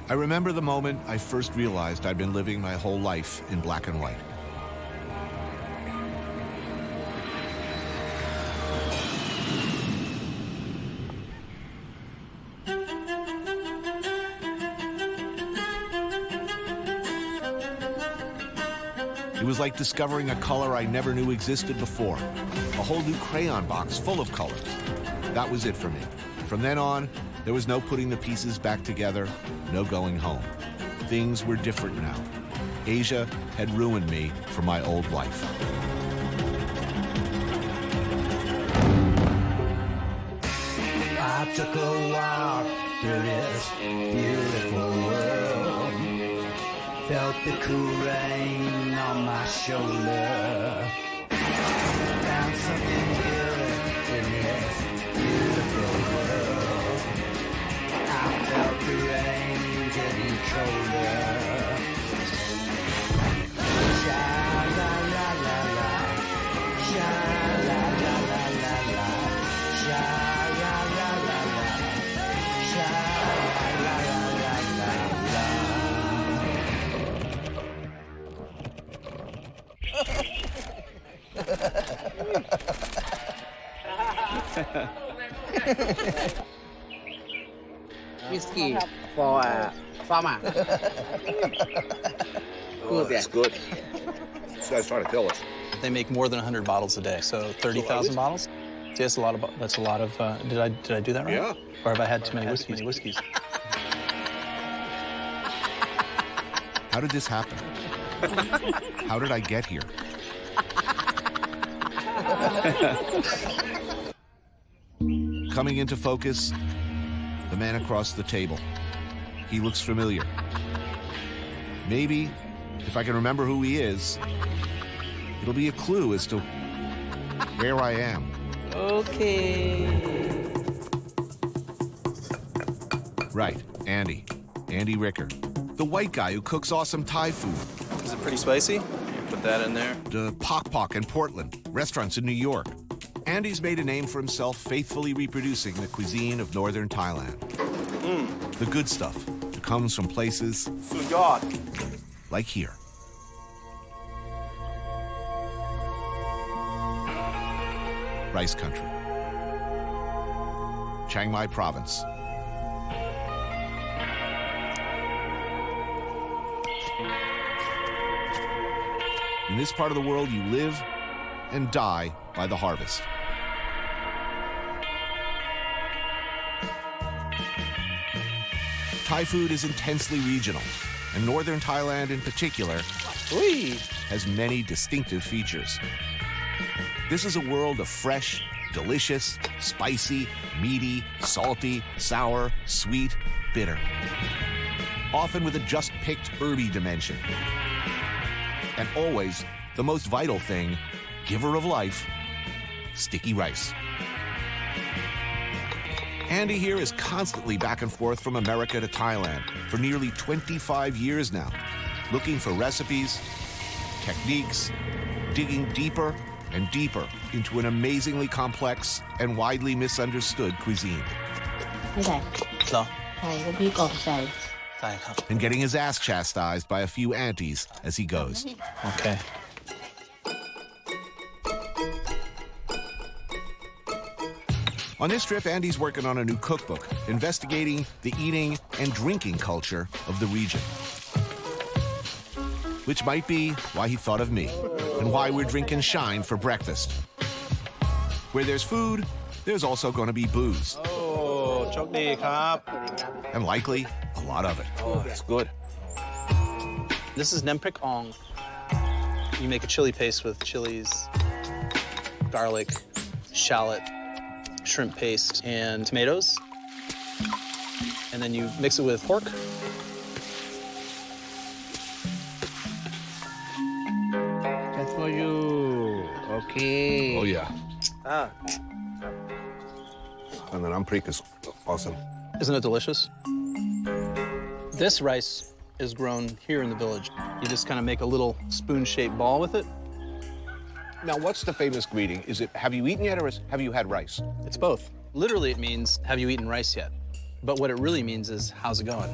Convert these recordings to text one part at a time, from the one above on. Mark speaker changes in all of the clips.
Speaker 1: I remember the moment I first realized I'd been living my whole life in black and white. It was like discovering a color I never knew existed before. A whole new crayon box full of colors. That was it for me. From then on, there was no putting the pieces back together, no going home. Things were different now. Asia had ruined me for my old life.
Speaker 2: I took a walk through this beautiful world. Felt the cool rain on my shoulder. Found something good in this beautiful world. I felt the rain getting colder. Sha la la la la, sha la la la la la, sha la la la la, sha la la la la la.
Speaker 3: Whiskey for farmer.
Speaker 4: Oh, that's good. This guy's trying to kill us.
Speaker 5: They make more than 100 bottles a day, so 30,000 bottles. See, that's a lot of. That's a lot of. Did I do that right?
Speaker 4: Yeah.
Speaker 5: Or have I had too many whiskeys?
Speaker 1: How did this happen? How did I get here? Coming into focus, the man across the table. He looks familiar. Maybe, if I can remember who he is, it'll be a clue as to where I am.
Speaker 3: Okay.
Speaker 1: Right, Andy. Andy Ricker. The white guy who cooks awesome Thai food.
Speaker 5: Is it pretty spicy? Put that in there.
Speaker 1: The Pok Pok in Portland, restaurants in New York. Andy's made a name for himself faithfully reproducing the cuisine of northern Thailand. The good stuff that comes from places like here. Rice country. Chiang Mai province. In this part of the world, you live and die by the harvest. Thai food is intensely regional, and northern Thailand in particular has many distinctive features. This is a world of fresh, delicious, spicy, meaty, salty, sour, sweet, bitter. Often with a just-picked herby dimension. And always, the most vital thing, giver of life, sticky rice. Andy here is constantly back and forth from America to Thailand for nearly 25 years now, looking for recipes, techniques, digging deeper and deeper into an amazingly complex and widely misunderstood cuisine.
Speaker 3: Okay.
Speaker 5: So,
Speaker 3: ใส่ก็พี่กรอกใส่
Speaker 5: ได้ครับ
Speaker 1: And getting his ass chastised by a few aunties as he goes.
Speaker 5: Okay.
Speaker 1: On this trip, Andy's working on a new cookbook, investigating the eating and drinking culture of the region. Which might be why he thought of me, and why we're drinking Shine for breakfast. Where there's food, there's also going to be booze.
Speaker 5: Oh, โชคดีครับ
Speaker 1: And likely, a lot of it.
Speaker 4: Oh, that's good.
Speaker 5: This is nemprik ong. You make a chili paste with chilies, garlic, shallot, shrimp paste, and tomatoes. And then you mix it with pork.
Speaker 3: Just for you. Okay.
Speaker 4: Oh, yeah. And then Amrik is awesome.
Speaker 5: Isn't it delicious? This rice is grown here in the village. You just kind of make a little spoon-shaped ball with it.
Speaker 4: Now, what's the famous greeting? Is it, have you eaten yet, or have you had rice?
Speaker 5: It's both. Literally, it means, have you eaten rice yet? But what it really means is, how's it going?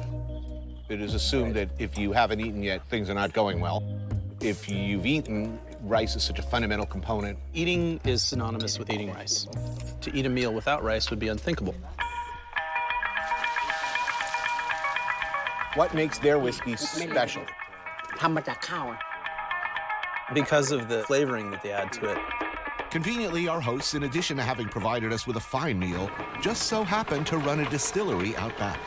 Speaker 4: It is assumed that if you haven't eaten yet, things are not going well. If you've eaten, rice is such a fundamental component.
Speaker 5: Eating is synonymous with eating rice. To eat a meal without rice would be unthinkable.
Speaker 4: What makes their whiskey special?
Speaker 2: ทำมาจากข้าว
Speaker 5: Because of the flavoring that they add to it.
Speaker 1: Conveniently, our hosts, in addition to having provided us with a fine meal, just so happen to run a distillery out back.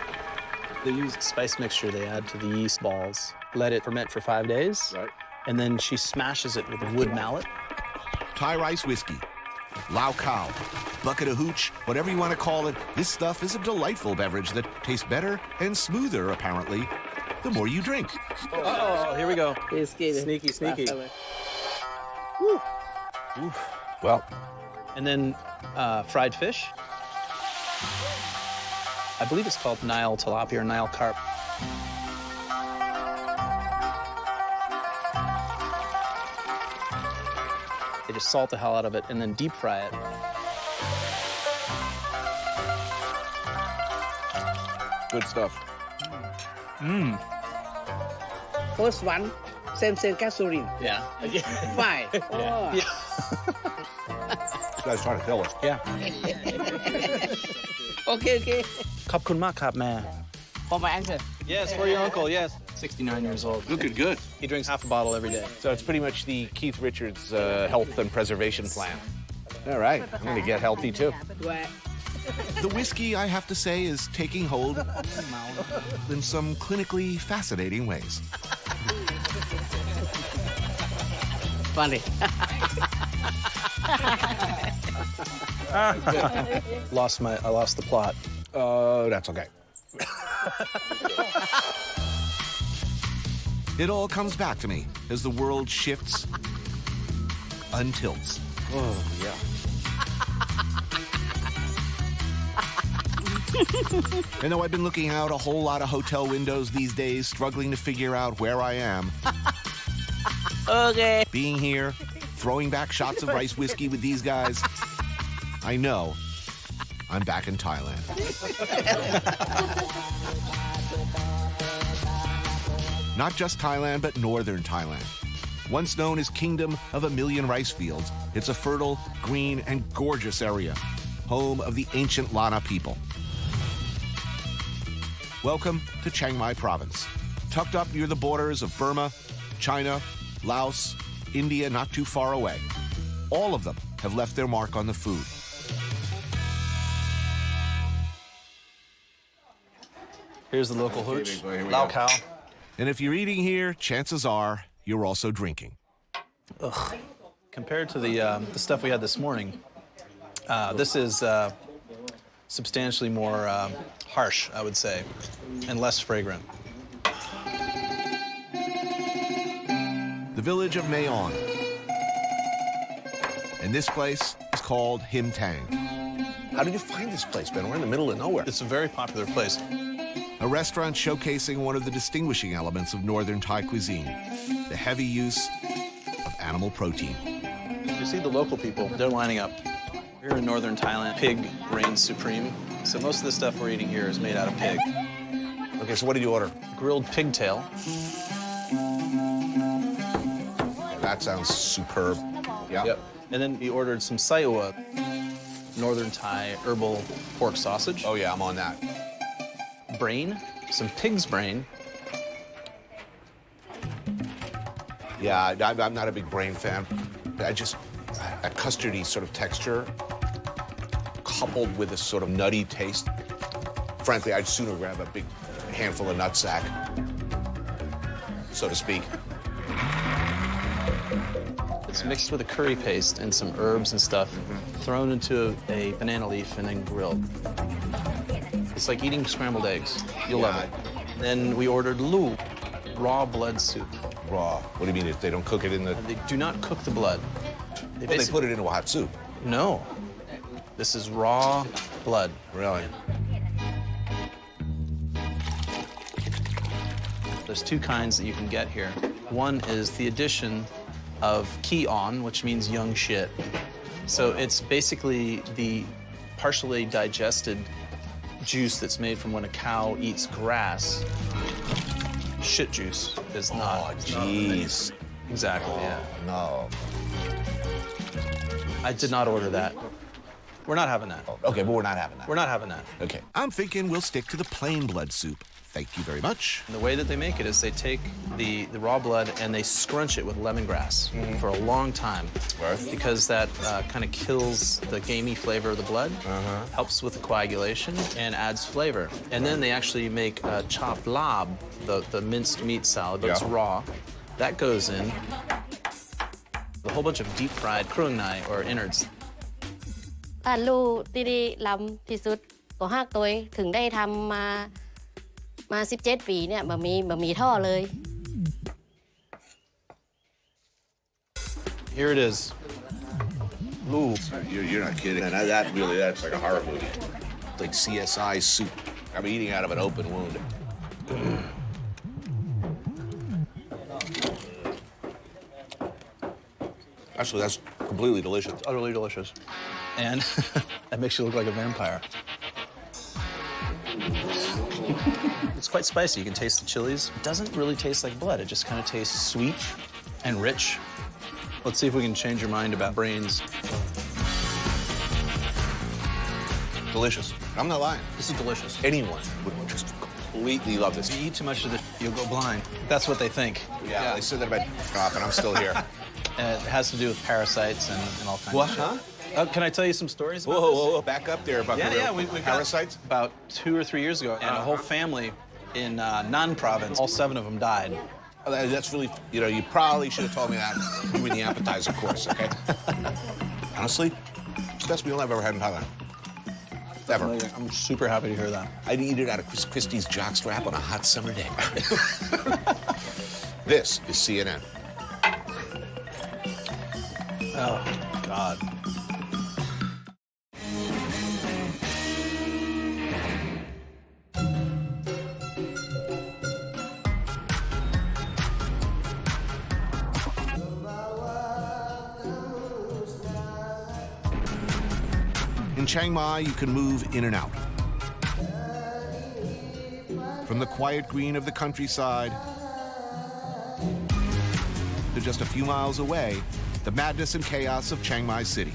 Speaker 5: They use spice mixture they add to the yeast balls, let it ferment for 5 days,
Speaker 4: Right.
Speaker 5: and then she smashes it with a wood mallet.
Speaker 1: Thai rice whiskey, lao khao, bucket of hooch, whatever you want to call it, this stuff is a delightful beverage that tastes better and smoother, apparently, the more you drink.
Speaker 5: Oh, here we go.
Speaker 2: Sneaky.
Speaker 5: Sneaky.
Speaker 4: Well,
Speaker 5: And then fried fish. I believe it's called Nile tilapia or Nile carp. They just salt the hell out of it and then deep fry it.
Speaker 4: good stuff.
Speaker 2: First one, same gasoline.
Speaker 5: Yeah.
Speaker 2: Fine. Oh.
Speaker 4: This guy's trying to kill us.
Speaker 5: Yeah.
Speaker 2: Okay.
Speaker 5: ขอบคุณมากครับแม่
Speaker 2: For my answer.
Speaker 5: Yes, for your uncle, yes. 69 years old.
Speaker 4: Looking good.
Speaker 5: He drinks half a bottle every day.
Speaker 4: So it's pretty much the Keith Richards health and preservation plan. All right, I'm going to get healthy too.
Speaker 2: Where?
Speaker 1: The whiskey, I have to say, is taking hold in some clinically fascinating ways.
Speaker 2: Funny.
Speaker 5: I lost the plot.
Speaker 4: That's okay.
Speaker 1: It all comes back to me as the world shifts, untilts.
Speaker 4: Oh, yeah.
Speaker 1: I know I've been looking out a whole lot of hotel windows these days, struggling to figure out where I am.
Speaker 2: Okay.
Speaker 1: Being here, throwing back shots of rice whiskey with these guys, I know I'm back in Thailand. Not just Thailand, but northern Thailand. Once known as Kingdom of a Million Rice Fields, it's a fertile, green, and gorgeous area, home of the ancient Lana people. Welcome to Chiang Mai province, tucked up near the borders of Burma, China, Laos, India not too far away. All of them have left their mark on the food.
Speaker 5: Here's the local hooch.
Speaker 4: big boy, here we
Speaker 5: Lao
Speaker 4: go.
Speaker 5: cow.
Speaker 1: And if you're eating here, chances are you're also drinking.
Speaker 5: Compared to the stuff we had this morning, this is substantially more harsh, I would say, and less fragrant.
Speaker 1: The village of Mayon. And this place is called Him Tang,
Speaker 4: How did you find this place, Ben? We're in the middle of nowhere.
Speaker 5: It's a very popular place.
Speaker 1: a restaurant showcasing one of the distinguishing elements of northern Thai cuisine, the heavy use of animal protein.
Speaker 5: You see the local people, they're lining up. Here in northern Thailand, pig reigns supreme. So most of the stuff we're eating here is made out of pig.
Speaker 4: Okay, so what did you order?
Speaker 5: Grilled pigtail.
Speaker 4: That sounds superb. Yeah.
Speaker 5: Yep. And then we ordered some saiwa, northern Thai herbal pork sausage.
Speaker 4: Oh, yeah, I'm on that.
Speaker 5: Brain, some pig's brain.
Speaker 4: Yeah, I'm not a big brain fan. A custardy sort of texture, coupled with a sort of nutty taste. Frankly, I'd sooner grab a big handful of nutsack, so to speak.
Speaker 5: It's mixed with a curry paste and some herbs and stuff, thrown into a banana leaf and then grilled. It's like eating scrambled eggs. You'll love it. Then we ordered lu, raw blood soup.
Speaker 4: Raw. What do you mean? If they don't cook it in the...
Speaker 5: They do not cook the blood.
Speaker 4: They put it into a hot soup.
Speaker 5: No. This is raw blood.
Speaker 4: Really?
Speaker 5: There's two kinds that you can get here. One is the addition of ki-on, which means young shit. So it's basically the partially digested juice that's made from when a cow eats grass. shit juice is
Speaker 4: Oh,
Speaker 5: not.
Speaker 4: jeez.
Speaker 5: Exactly, yeah.
Speaker 4: No.
Speaker 5: I did not order that. We're not having that.
Speaker 4: Okay, but we're not having that.
Speaker 5: We're not having that.
Speaker 4: Okay.
Speaker 1: I'm thinking we'll stick to the plain blood soup. Thank you very much.
Speaker 5: And the way that they make it is they take the raw blood and they scrunch it with lemongrass for a long time.
Speaker 4: Right.
Speaker 5: Because that kind of kills the gamey flavor of the blood, helps with the coagulation, and adds flavor. And then they actually make chopped lab, the minced meat salad, but it's
Speaker 4: Yeah.
Speaker 5: raw. That goes in. A whole bunch of deep-fried krung nai, or innards.
Speaker 6: ลูกที่ได้ลำที่สุดก็ฮักตัวเองถึงได้ทำมา17 ปีเนี่ยบะหมี่ท่อเลย
Speaker 5: Here it is. Ooh.
Speaker 4: You're not kidding. That's like a horror movie. Like CSI soup. I'm eating out of an open wound. Actually, that's completely delicious.
Speaker 5: It's utterly delicious. And that makes you look like a vampire. It's quite spicy. You can taste the chilies. It doesn't really taste like blood. It just kind of tastes sweet and rich. Let's see if we can change your mind about brains.
Speaker 4: Delicious. I'm not lying.
Speaker 5: This is delicious.
Speaker 4: Anyone would just completely love this.
Speaker 5: If you eat too much of this, you'll go blind. That's what they think.
Speaker 4: Yeah, they said that about off, and I'm still here.
Speaker 5: And it has to do with parasites and all kinds
Speaker 4: What,
Speaker 5: of shit.
Speaker 4: huh?
Speaker 5: Can I tell you some stories about this?
Speaker 4: Whoa, back up there about the
Speaker 5: we got
Speaker 4: parasites.
Speaker 5: about 2 or 3 years ago, and a whole family in Nan province, all 7 of them died.
Speaker 4: Oh, that's really, you probably should have told me that during the appetizer course, okay? Honestly, it's the best meal I've ever had in Thailand. Ever.
Speaker 5: I'm super happy to hear that.
Speaker 4: I'd eat it out of Chris Christie's jockstrap on a hot summer day. This is CNN.
Speaker 5: Oh, God.
Speaker 1: In Chiang Mai, you can move in and out. From the quiet green of the countryside to just a few miles away, the madness and chaos of Chiang Mai City,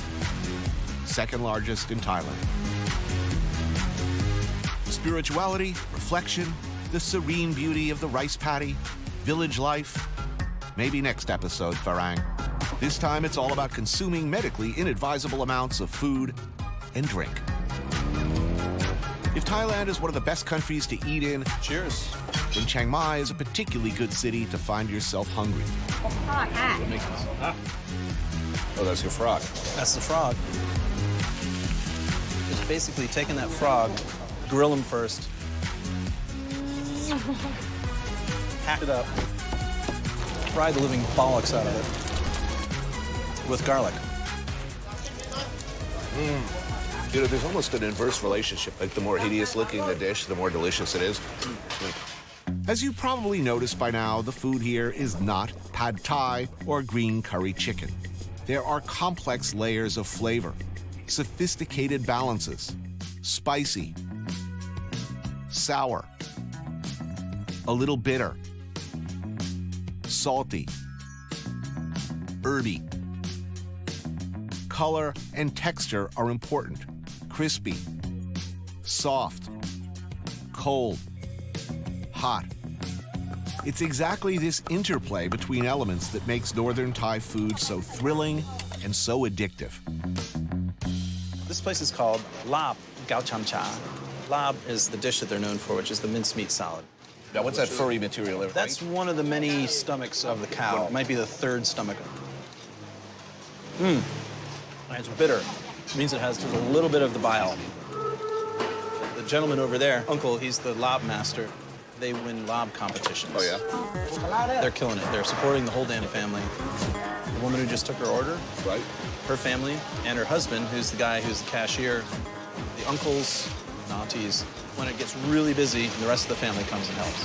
Speaker 1: second largest in Thailand. Spirituality, reflection, the serene beauty of the rice paddy, village life. Maybe next episode, Farang. This time it's all about consuming medically inadvisable amounts of food and drink. If Thailand is one of the best countries to eat in,
Speaker 5: Cheers.
Speaker 1: then Chiang Mai is a particularly good city to find yourself hungry.
Speaker 4: Oh, that's your frog.
Speaker 5: That's the frog. It's basically taking that frog, grill him first, hack it up, fry the living bollocks out of it with garlic.
Speaker 4: There's almost an inverse relationship. Like, the more hideous looking the dish, the more delicious it is.
Speaker 1: As you probably noticed by now, the food here is not pad thai or green curry chicken. There are complex layers of flavor, sophisticated balances, spicy, sour, a little bitter, salty, herby. Color and texture are important. Crispy, soft, cold, hot. It's exactly this interplay between elements that makes Northern Thai food so thrilling and so addictive.
Speaker 5: This place is called Lap Gao Cham Cha. Lap is the dish that they're known for, which is the mincemeat salad.
Speaker 4: Now, what's that furry material there?
Speaker 5: That's one of the many stomachs of the cow. It might be the 3rd stomach. And it's bitter. It means it has just a little bit of the bile. The gentleman over there, Uncle, he's the lob master. They win lob competitions.
Speaker 4: Oh, yeah?
Speaker 5: They're killing it. They're supporting the whole damn family. The woman who just took her order,
Speaker 4: Right.
Speaker 5: her family, and her husband, who's the guy who's the cashier, the uncles, and aunties. When it gets really busy, the rest of the family comes and helps.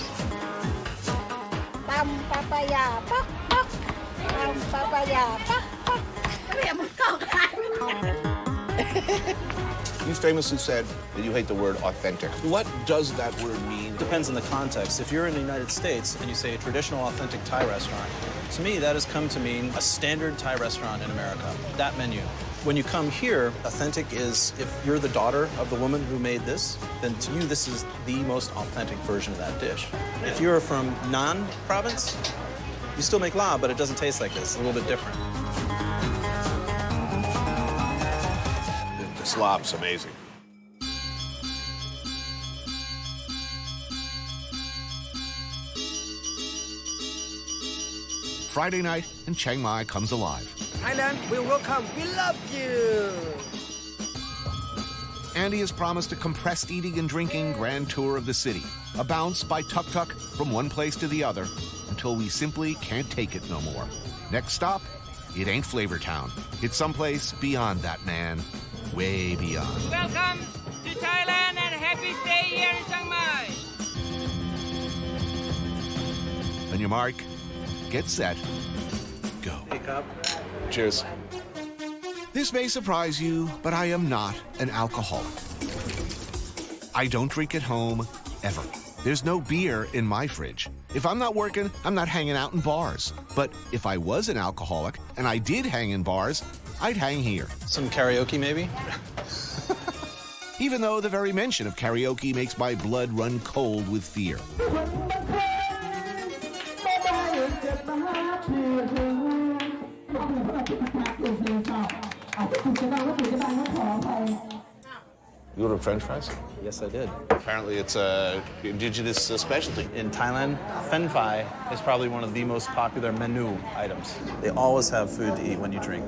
Speaker 7: ตำปะปะยาปักปักตำปะปะยาปักปักเรียกมันเข้ากัน
Speaker 4: You famously said that you hate the word authentic. What does that word mean?
Speaker 5: Depends on the context. If you're in the United States and you say a traditional authentic Thai restaurant, to me that has come to mean a standard Thai restaurant in America, that menu. When you come here, authentic is if you're the daughter of the woman who made this, then to you this is the most authentic version of that dish. If you're from Nan province, you still make la, but it doesn't taste like this, a little bit different.
Speaker 4: The slop's amazing.
Speaker 1: Friday night, and Chiang Mai comes alive.
Speaker 2: Thailand will welcome. We love you.
Speaker 1: Andy has promised a compressed eating and drinking grand tour of the city, a bounce by tuk-tuk from one place to the other until we simply can't take it no more. Next stop, it ain't Flavor Town. It's someplace beyond that, man. Way beyond.
Speaker 8: Welcome to Thailand and happy stay here in Chiang Mai.
Speaker 1: On your mark, get set, go.
Speaker 5: Pick up.
Speaker 4: Cheers.
Speaker 1: This may surprise you, but I am not an alcoholic. I don't drink at home, ever. There's no beer in my fridge. If I'm not working, I'm not hanging out in bars. But if I was an alcoholic, and I did hang in bars, I'd hang here.
Speaker 5: Some karaoke, maybe?
Speaker 1: Even though the very mention of karaoke makes my blood run cold with fear.
Speaker 4: You ordered French fries?
Speaker 5: Yes, I did.
Speaker 4: Apparently it's a indigenous specialty.
Speaker 5: In Thailand, fen phai is probably one of the most popular menu items. They always have food to eat when you drink.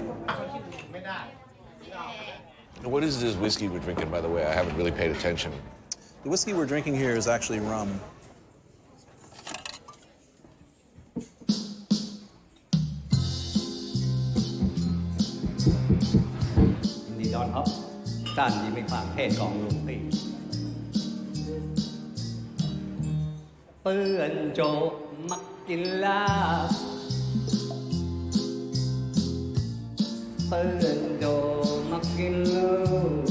Speaker 4: What is this whiskey we're drinking, by the way? I haven't really paid attention.
Speaker 5: The whiskey we're drinking here is actually rum.
Speaker 2: ยินดีต้อนรับท่านที่มีความเทศของลุงตีเปื้อนโจมักกินลาบเปื้อนโจมักกินลูก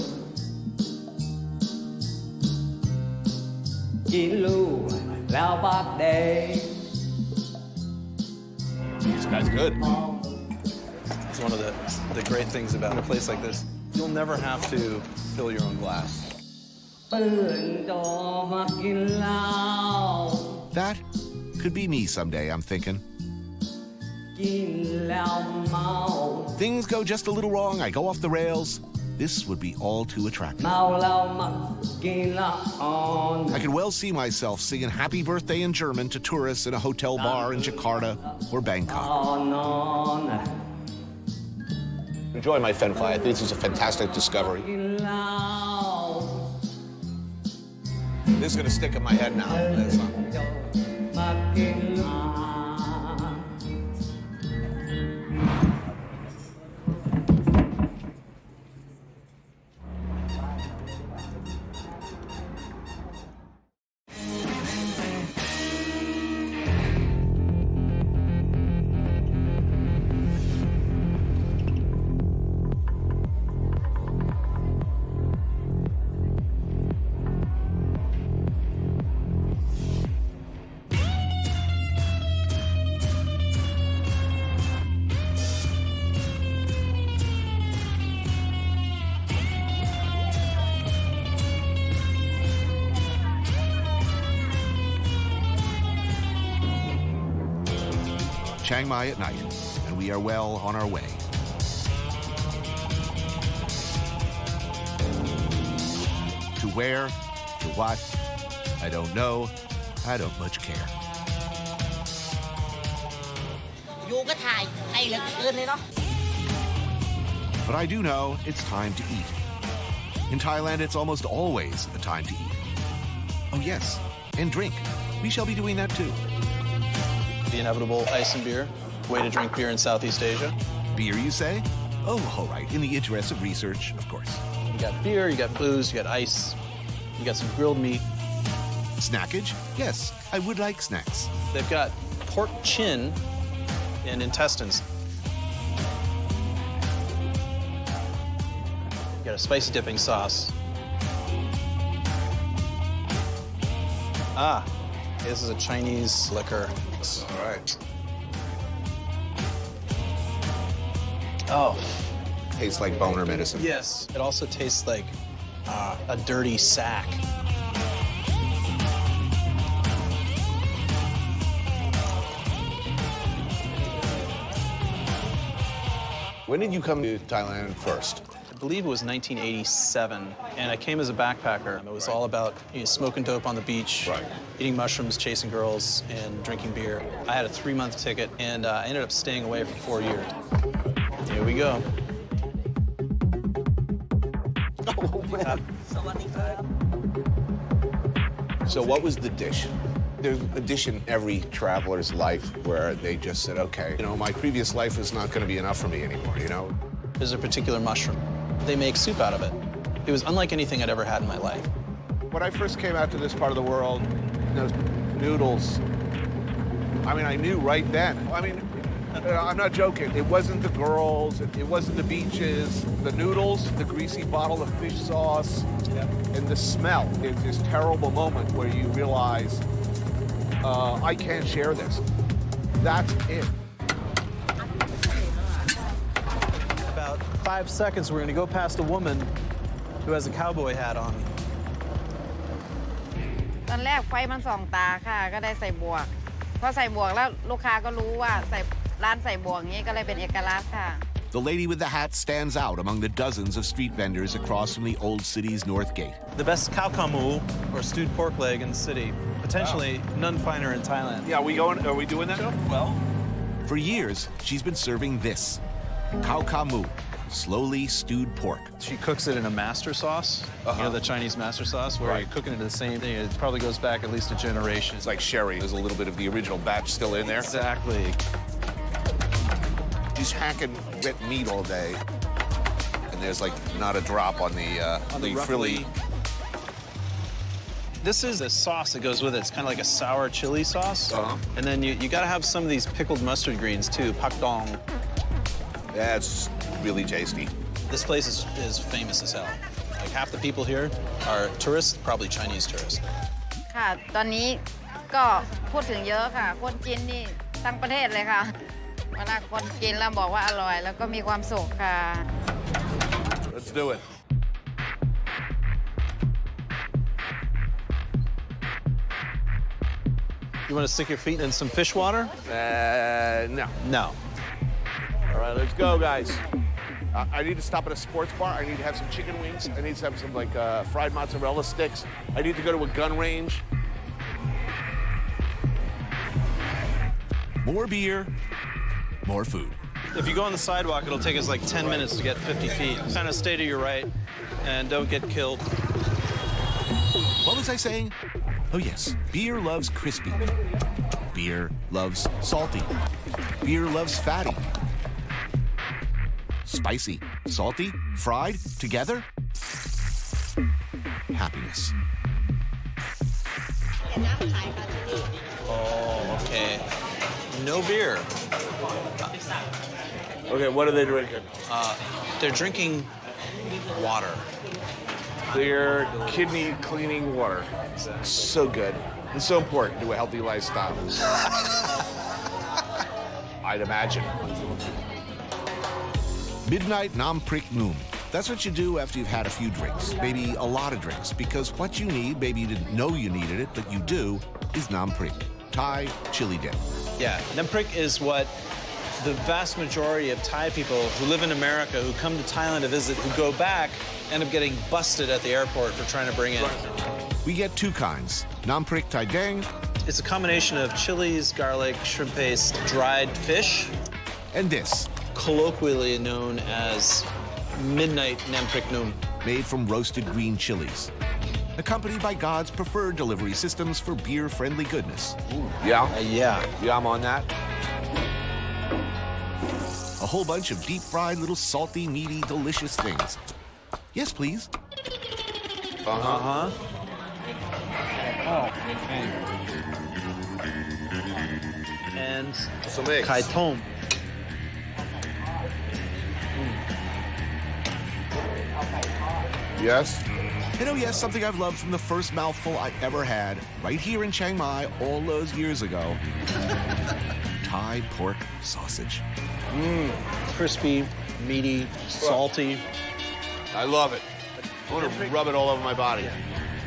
Speaker 2: กินลูกแล้วบักเดย์
Speaker 4: This guy's good.
Speaker 5: It's one of the great things about a place like this. You'll never have to fill your own glass.
Speaker 2: เปื้อนโจมักกินเหล้า
Speaker 1: That could be me someday, I'm thinking.
Speaker 2: กินแล้วเมา
Speaker 1: Things go just a little wrong, I go off the rails. This would be all too attractive.
Speaker 2: เมาแล้วมักกินละอ่อน
Speaker 1: I could well see myself singing Happy Birthday in German to tourists in a hotel bar in Jakarta or Bangkok.
Speaker 2: นอน
Speaker 4: Enjoy my fen phai. I think this is a fantastic discovery.
Speaker 2: กินเหล้า
Speaker 4: This is going to stick in my head now. That's not...
Speaker 2: โจมักกินเหล้า
Speaker 1: Chiang Mai at night, and we are well on our way. To where? To what? I don't know. I don't much care.
Speaker 7: อยู่ก็ถ่ายให้เหลือเกินเลยเนาะ
Speaker 1: But I do know it's time to eat. In Thailand, it's almost always a time to eat. Oh yes, and drink. We shall be doing that too.
Speaker 5: The inevitable ice and beer. Way to drink beer in Southeast Asia.
Speaker 1: Beer, you say? Oh, all right. In the interest of research, of course.
Speaker 5: You got beer, you got booze, you got ice, you got some grilled meat.
Speaker 1: Snackage? Yes, I would like snacks.
Speaker 5: They've got pork chin and intestines. You got a spicy dipping sauce. Ah, this is a Chinese liquor.
Speaker 4: All right.
Speaker 5: Oh.
Speaker 4: Tastes like boner medicine.
Speaker 5: Yes. It also tastes like a dirty sack.
Speaker 4: When did you come to Thailand first?
Speaker 5: I believe it was 1987, and I came as a backpacker. It was all about smoking dope on the beach, eating mushrooms, chasing girls, and drinking beer. I had a 3-month ticket, and I ended up staying away for 4 years. Here we go.
Speaker 4: Oh, man. So what was the dish? There's a dish in every traveler's life where they just said, okay, you know, my previous life is not going to be enough for me anymore, you know?
Speaker 5: There's a particular mushroom. They make soup out of it. It was unlike anything I'd ever had in my life.
Speaker 4: When I first came out to this part of the world, those noodles, I mean, I knew right then. I mean, I'm not joking. It wasn't the girls, it wasn't the beaches, the noodles, the greasy bottle of fish sauce, and the smell. It's this terrible moment where you realize, I can't share this. That's it.
Speaker 5: About 5 seconds, we're gonna go past a woman who has a cowboy hat on.
Speaker 9: ตอนแรกไฟมันส่องตาค่ะก็ได้ใส่บวกพอใส่บวกแล้วลูกค้าก็รู้ว่าร้านใส่บวกนี้ก็เลยเป็นเอกลักษณ์ค่ะ
Speaker 1: The lady with the hat stands out among the dozens of street vendors across from the old city's north gate.
Speaker 5: The best khao kamu, or stewed pork leg in the city. Potentially none finer in Thailand.
Speaker 4: Yeah, are we doing that?
Speaker 5: Well,
Speaker 1: For years, she's been serving this, khao kamu, slowly stewed pork.
Speaker 5: she cooks it in a master sauce. You know, the Chinese master sauce, where you're cooking it the same thing. It probably goes back at least a generation.
Speaker 4: It's like sherry. There's a little bit of the original batch still in there.
Speaker 5: Exactly.
Speaker 4: She's hacking wet meat all day, and there's like not a drop on the frilly.
Speaker 5: This is a sauce that goes with it. It's kind of like a sour chili sauce. And then you got to have some of these pickled mustard greens too, pak dong.
Speaker 4: That's really tasty.
Speaker 5: This place is famous as hell. Like half the people here are tourists, probably Chinese tourists.
Speaker 9: ค่ะตอนนี้ก็พูดถึงเยอะค่ะคนกินนี่ทั้งประเทศเลยค่ะเวลาคนกินแล้วบอกว่าอร่อยแล้วก็มีความสุขค่ะ
Speaker 4: Let's do it.
Speaker 5: You want to stick your feet in some fish water?
Speaker 4: No.
Speaker 5: No.
Speaker 4: All right, let's go, guys. I need to stop at a sports bar. I need to have some chicken wings. I need to have some like fried mozzarella sticks. I need to go to a gun range.
Speaker 1: More beer, more food.
Speaker 5: If you go on the sidewalk, it'll take us like 10 minutes to get 50 feet. Kind of stay to your right and don't get killed.
Speaker 1: What was I saying? Oh, yes. Beer loves crispy. Beer loves salty. Beer loves fatty. Spicy, salty, fried, together. Happiness.
Speaker 5: Oh, okay. No beer.
Speaker 4: Okay, what are they drinking?
Speaker 5: They're drinking water.
Speaker 4: Clear kidney cleaning water. So good. It's so important to a healthy lifestyle. I'd imagine.
Speaker 1: Midnight Nam Prik Noom. That's what you do after you've had a few drinks, maybe a lot of drinks, because what you need, maybe you didn't know you needed it, but you do, is Nam Prik, Thai chili dip.
Speaker 5: Yeah, Nemprik is what the vast majority of Thai people who live in America, who come to Thailand to visit, who go back, end up getting busted at the airport for trying to bring in.
Speaker 1: We get two kinds, Nam Prik Thai Dang
Speaker 5: It's a combination of chilies, garlic, shrimp paste, dried fish,
Speaker 1: and this,
Speaker 5: colloquially known as midnight Nemprik Noom.
Speaker 1: made from roasted green chilies, accompanied by God's preferred delivery systems for beer-friendly goodness.
Speaker 4: Yeah?
Speaker 5: Yeah.
Speaker 4: Yeah, I'm on that.
Speaker 1: A whole bunch of deep-fried little salty, meaty, delicious things. Yes, please.
Speaker 5: Uh-huh. Oh. And
Speaker 4: Some eggs.
Speaker 5: kai tom.
Speaker 4: Yes?
Speaker 1: And oh yes, something I've loved from the first mouthful I ever had, right here in Chiang Mai all those years ago. Thai pork sausage.
Speaker 5: Crispy, meaty, salty.
Speaker 4: I love it. I want to rub it all over my body.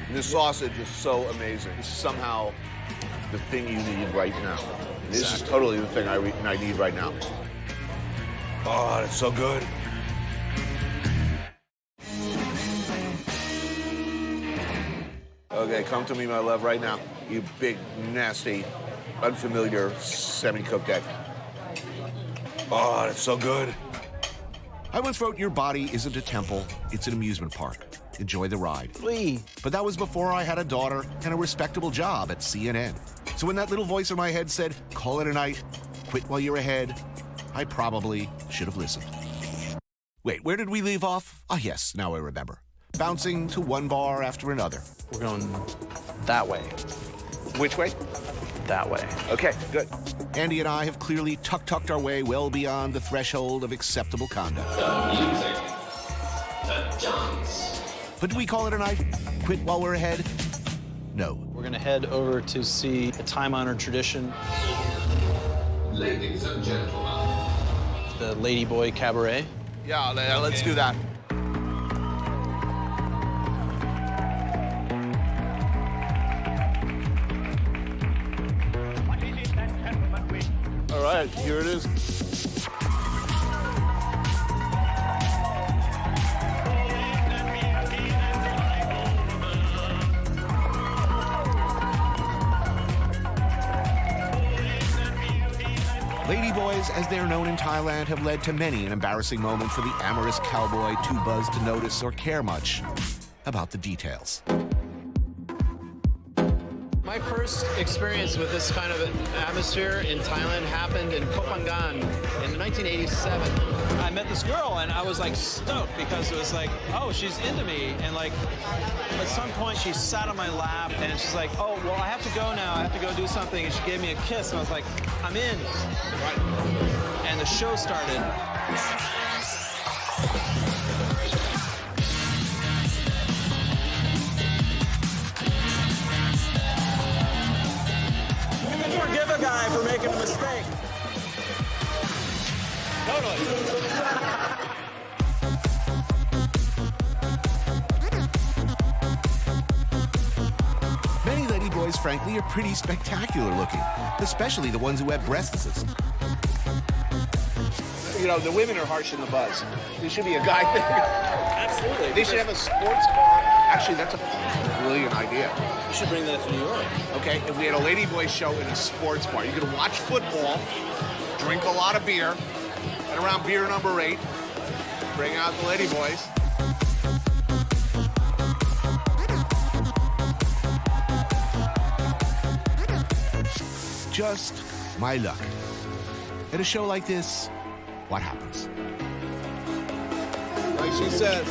Speaker 4: And this sausage is so amazing. This is somehow the thing you need right now. This is totally the thing I need right now. Oh, that's so good. Okay, come to me, my love, right now. You big, nasty, unfamiliar, semi-cooked egg. Oh, that's so good.
Speaker 1: I once wrote, your body isn't a temple, it's an amusement park. Enjoy the ride. But that was before I had a daughter and a respectable job at CNN. So when that little voice in my head said, call it a night, quit while you're ahead, I probably should have listened. Wait, where did we leave off? Ah, yes, now I remember. Bouncing to one bar after another.
Speaker 5: We're going that way.
Speaker 4: Which way?
Speaker 5: That way.
Speaker 4: Okay, good.
Speaker 1: Andy and I have clearly tucked our way well beyond the threshold of acceptable conduct.
Speaker 10: The music. The dance.
Speaker 1: But do we call it a night? Quit while we're ahead? No.
Speaker 5: We're going to head over to see a time-honored tradition.
Speaker 10: Ladies and gentlemen.
Speaker 5: The Ladyboy Cabaret.
Speaker 4: Yeah, let's do that. All right, here it is.
Speaker 1: Ladyboys, as they're known in Thailand, have led to many an embarrassing moment for the amorous cowboy too buzzed to notice or care much about the details.
Speaker 5: My first experience with this kind of atmosphere in Thailand happened in Koh Phangan in 1987. I met this girl and I was like stoked because it was like, oh, she's into me. And like at some point she sat on my lap and she's like, oh, well, I have to go now. I have to go do something. And she gave me a kiss and I was like, I'm in. Right. And the show started. Forgive a guy for making a mistake. Totally.
Speaker 1: Many ladyboys, frankly, are pretty spectacular looking, especially the ones who have breasts.
Speaker 4: You know, the women are harsh in the buzz. There should be a guy thing.
Speaker 5: Absolutely.
Speaker 4: They should have a sports bar. Actually, that's a brilliant idea.
Speaker 5: You should bring that to New York.
Speaker 4: Okay, if we had a ladyboy show in a sports bar, you could watch football, drink a lot of beer, and around beer number 8, bring out the ladyboys.
Speaker 1: Just my luck. At a show like this, what happens?
Speaker 4: Like she says.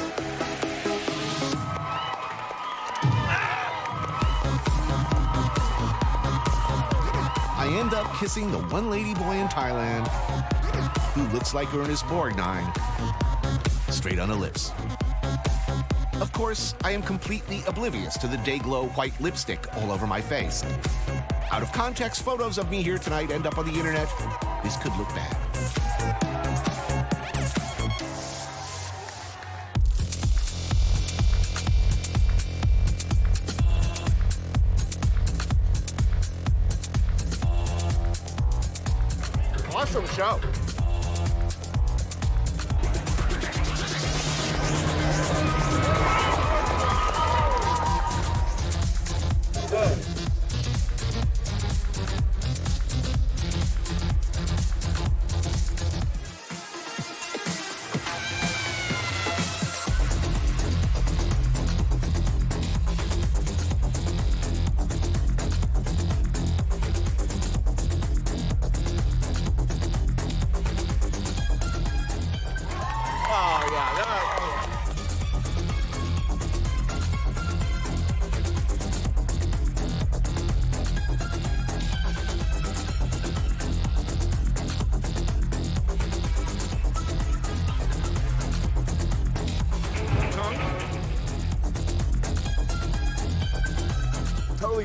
Speaker 1: I end up kissing the one ladyboy in Thailand who looks like Ernest Borgnine straight on the lips. Of course, I am completely oblivious to the day-glow white lipstick all over my face. Out of context, photos of me here tonight end up on the internet. This could look bad.
Speaker 4: Awesome show.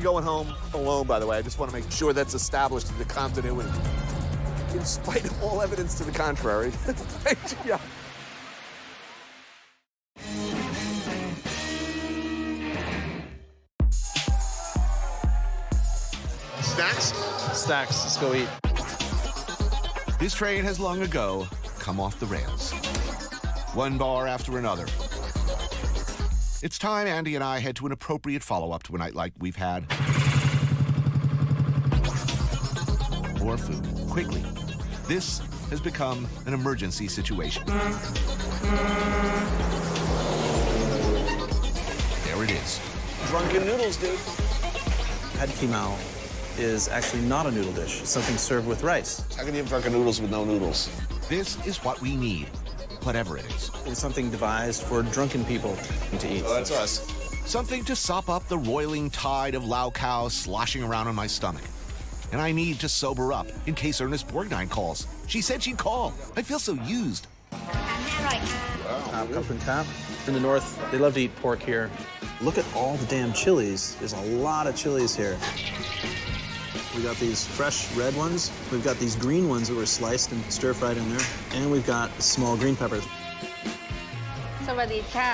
Speaker 1: going home alone, by the way. I just want to make sure that's established in the continuity. In spite of all evidence to the contrary. Yeah. Snacks?
Speaker 5: Snacks, let's go eat.
Speaker 1: This train has long ago come off the rails. One bar after another. It's time Andy and I head to an appropriate follow-up to a night like we've had. More food, quickly. This has become an emergency situation. There it is.
Speaker 4: Drunken noodles, dude.
Speaker 5: Pad Kimao is actually not a noodle dish. It's something served with rice.
Speaker 4: How can you have drunken noodles with no noodles?
Speaker 1: This is what we need, whatever it is.
Speaker 5: It's something devised for drunken people to eat.
Speaker 4: Oh, that's us.
Speaker 1: Something to sop up the roiling tide of Lao Khao sloshing around in my stomach. And I need to sober up in case Ernest Bourdain calls. She said she'd call. I feel so used.
Speaker 5: Top, cup and tap. In the north, they love to eat pork here. Look at all the damn chilies. There's a lot of chilies here. We got these fresh red ones. We've got these green ones that were sliced and stir-fried in there. And we've got small green peppers.
Speaker 9: สวัสดีค่ะ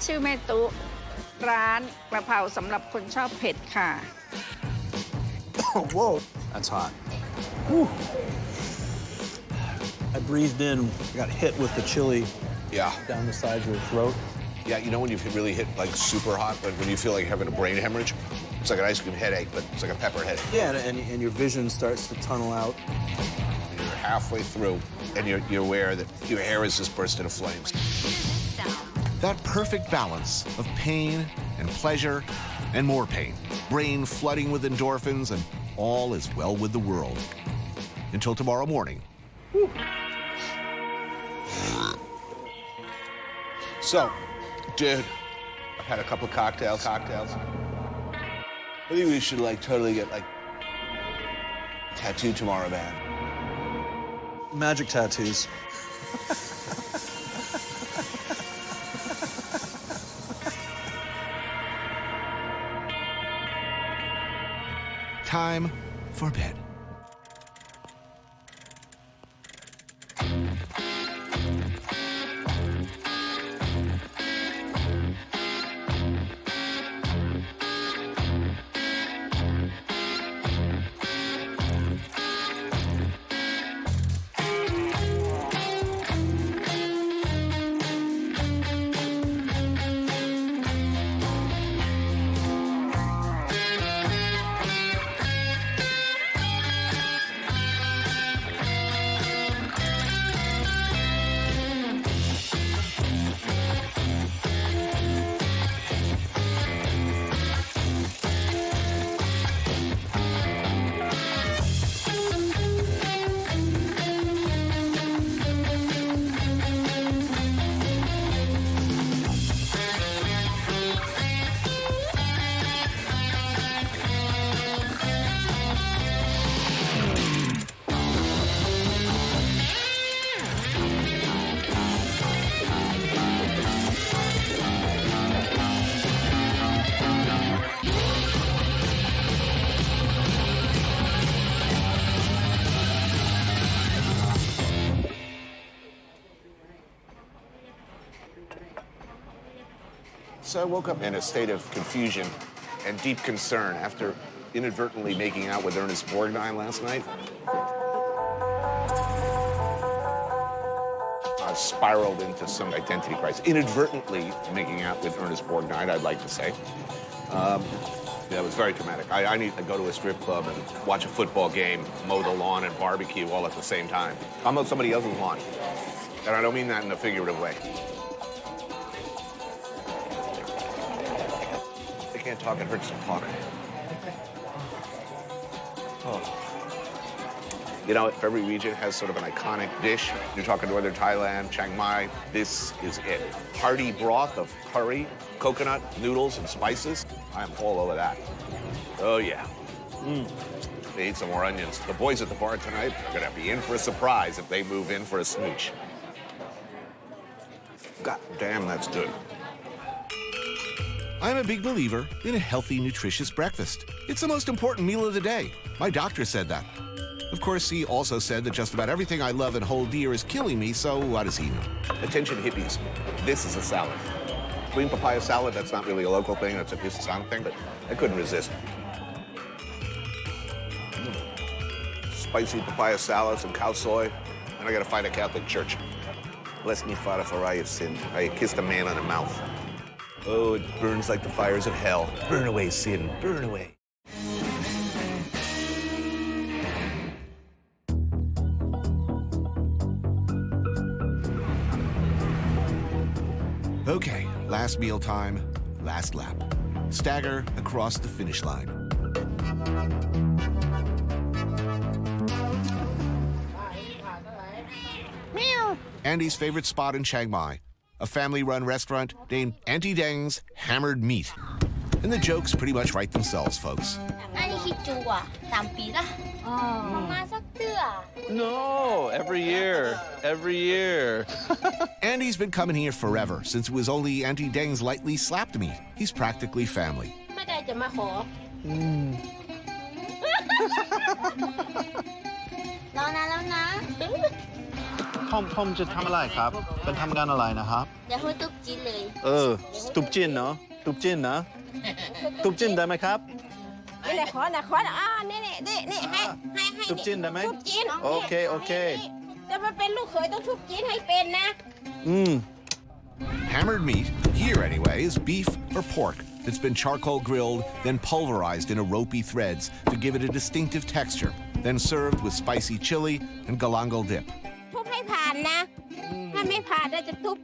Speaker 9: ชื่อแม่ตุ๊ร้านกระเพราสำหรับคนชอบเผ็ดค่ะ
Speaker 5: Oh, whoa. That's hot. Whew. I breathed in, got hit with the chili
Speaker 4: Yeah.
Speaker 5: down the sides of the throat.
Speaker 4: Yeah, you know when you really hit like super hot, but when you feel like you're having a brain hemorrhage? It's like an ice cream headache, but it's like a pepper headache.
Speaker 5: Yeah, and your vision starts to tunnel out.
Speaker 4: And you're halfway through, and you're aware that your hair is just burst into flames.
Speaker 1: That perfect balance of pain and pleasure and more pain. Brain flooding with endorphins, and all is well with the world. Until tomorrow morning.
Speaker 4: So, dude, I've had a couple cocktails. I think we should like totally get like tattooed tomorrow, man.
Speaker 5: Magic tattoos.
Speaker 1: Time for bed.
Speaker 4: So I woke up in a state of confusion and deep concern after inadvertently making out with Ernest Bourdain last night. I spiraled into some identity crisis. Inadvertently making out with Ernest Bourdain, I'd like to say. Yeah, it was very traumatic. I need to go to a strip club and watch a football game, mow the lawn, and barbecue all at the same time. I'll mow somebody else's lawn. And I don't mean that in a figurative way. I can't talk, it hurts to talk. Oh. You know, every region has sort of an iconic dish. You're talking Northern Thailand, Chiang Mai. This is it. Hearty broth of curry, coconut, noodles, and spices. I am all over that. Oh, yeah. They eat some more onions. The boys at the bar tonight are going to be in for a surprise if they move in for a smooch. God damn, that's good.
Speaker 1: I'm a big believer in a healthy, nutritious breakfast. It's the most important meal of the day. My doctor said that. Of course, he also said that just about everything I love and hold dear is killing me, so what does he know?
Speaker 4: Attention hippies, this is a salad. Green papaya salad, that's not really a local thing, that's a Houston thing, but I couldn't resist. Spicy papaya salad, some cow soy, and I gotta find a Catholic church. Bless me, Father, for I have sinned. I kissed a man on the mouth. Oh, it burns like the fires of hell. Burn away, sin, burn away.
Speaker 1: Okay, last meal time, last lap. Stagger across the finish line. Andy's favorite spot in Chiang Mai, a family-run restaurant named Auntie Deng's Hammered Meat. And the jokes pretty much write themselves, folks.
Speaker 5: No, every year. Every year.
Speaker 1: Andy's been coming here forever, since it was only Auntie Deng's lightly slapped meat. He's practically family.
Speaker 5: ทอมจะทำอะไรครับ เป็นทำงานอะไรนะครับ
Speaker 7: เดี๋ยวให้ตุ๊กจีนเลย
Speaker 5: ตุบจินเนาะ ตุบจินนะ ตุบจินได้ไหมครับ
Speaker 7: นี่แหละขอนี่ให้
Speaker 5: ตุบจินได้ไหม
Speaker 7: ทุบจีน
Speaker 5: โอเคโอเค
Speaker 7: จะมาเป็นลูกเขยต้องทุบจีนให้เป็นนะ
Speaker 1: Hammered meat, here anyway, is beef or pork that's been charcoal grilled, then pulverized into ropey threads to give it a distinctive texture, then served with spicy chili and galangal dip.
Speaker 7: ทุบให้ผ่านนะ ถ้าไม่ผ่านเราจะทุบ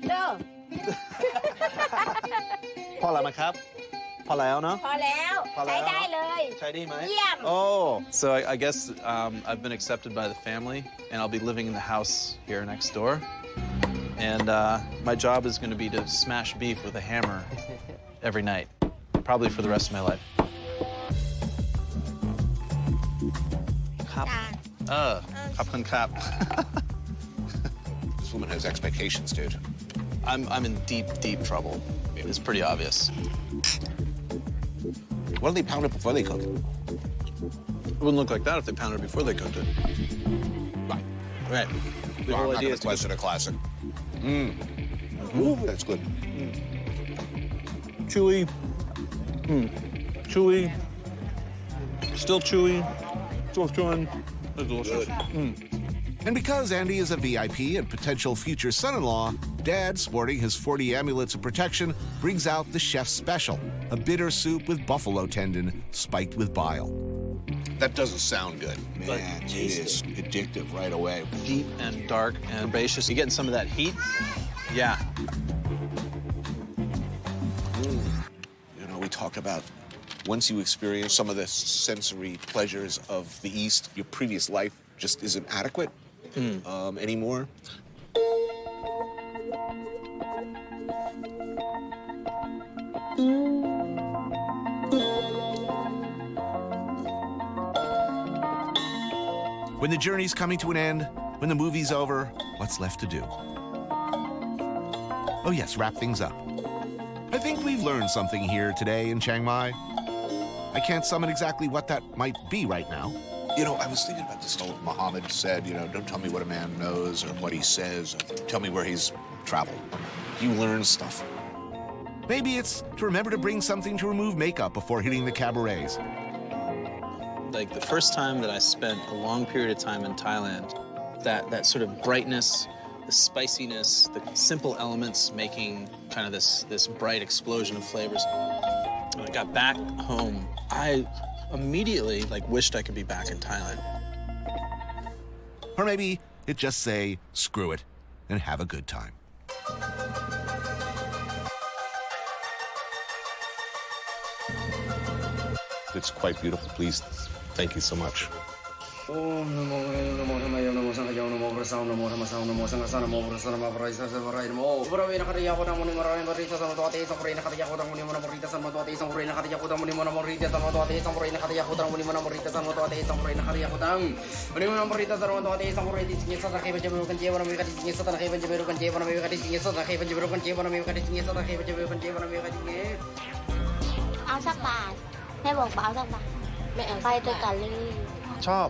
Speaker 7: เด้อ
Speaker 5: พอแล้วไหมครับ พอแล้วเนาะ
Speaker 7: พอแล้วใช้ได้เลย
Speaker 5: ใช้ได้ไหม
Speaker 7: เยี่ยม
Speaker 5: Oh, so I guess I've been accepted by the family, and I'll be living in the house here next door. And my job is going to be to smash beef with a hammer every night, probably for the rest of my life. ครับขอบคุณครับ
Speaker 4: This woman has expectations, dude.
Speaker 5: I'm in deep trouble. It's pretty obvious.
Speaker 4: What do they pound it before they cook it?
Speaker 5: It wouldn't look like that if they pounded it before they cooked it.
Speaker 4: Right.
Speaker 5: Right. The
Speaker 4: No,
Speaker 5: whole
Speaker 4: I'm not
Speaker 5: idea
Speaker 4: going
Speaker 5: is
Speaker 4: to
Speaker 5: to
Speaker 4: question a classic. Ooh, that's good.
Speaker 5: chewy. Chewy. Still chewy. Still chewing. It's delicious.
Speaker 1: And because Andy is a VIP and potential future son-in-law, Dad, sporting his 40 amulets of protection, brings out the chef's special, a bitter soup with buffalo tendon spiked with bile.
Speaker 4: That doesn't sound good.
Speaker 5: But
Speaker 4: Man, it
Speaker 5: taste
Speaker 4: is addictive right away.
Speaker 5: Deep and dark and herbaceous. You getting some of that heat? Yeah.
Speaker 4: You know, we talked about once you experience some of the sensory pleasures of the East, your previous life just isn't adequate anymore.
Speaker 1: When the journey's coming to an end, when the movie's over, what's left to do? Oh yes, wrap things up. I think we've learned something here today in Chiang Mai. I can't summon exactly what that might be right now.
Speaker 4: You know, I was thinking about this whole Muhammad said, you know, don't tell me what a man knows or what he says. Tell me where he's traveled. You learn stuff.
Speaker 1: Maybe it's to remember to bring something to remove makeup before hitting the cabarets.
Speaker 5: Like the first time that I spent a long period of time in Thailand, that sort of brightness, the spiciness, the simple elements making kind of this bright explosion of flavors. When I got back home, I immediately wished I could be back in Thailand.
Speaker 1: Or maybe it just say, screw it, and have a good time.
Speaker 4: It's quite beautiful. Please, thank you so much.
Speaker 2: พุทธัสสะนะโมธัมมัสสะนะโมสังฆัสสะนะโมพุทธัสสะนะโมปะริสัสสะปะไรนะโมปะระเวนะคติยะโคตังมุนิมะระเวนะปริสัสสะนะโตเตสังปะเรนะคติยะโคตังมุนิมะนะปริสัสสะนะโตเตสังปะเรนะคติยะโคตังมุนิมะนะปริสัสสะนะโตเตสังปะเรนะคติยะโคตังมุนิมะนะปริสัสสะนะโตเตสังปะเรนะคติยะโคตังมุนิมะนะปริสัสสะนะโตเตสังปะเรติสิงสะตะเคปะเจเบรุกันเจวะนะเมกะติสิงสะตะเคปะเจเบรุกันเจวะนะเมกะติสิงสะตะเคปะเจเบรุกันเจวะนะเมกะติสิงสะตะเคปะเจเบรุกันเจวะนะเมกะติสิง
Speaker 7: เอาสักบาทแม่บอกว่าเอาสักบาท
Speaker 6: ไม่เอา
Speaker 7: ไปด้วยกันเลย
Speaker 5: ชอบ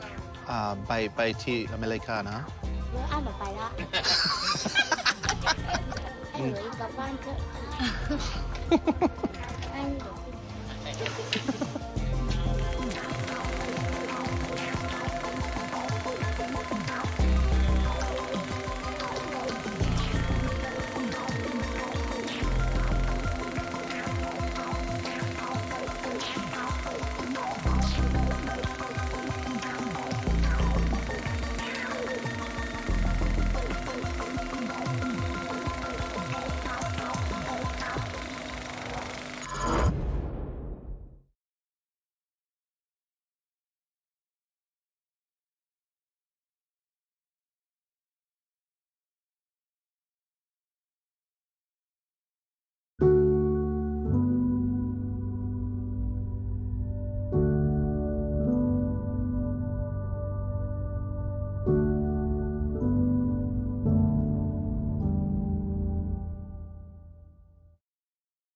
Speaker 5: ไปที่อเมริกานะ
Speaker 7: เมื่ออ่านออกไปละเฮ้ยกลับบ้านเถอะ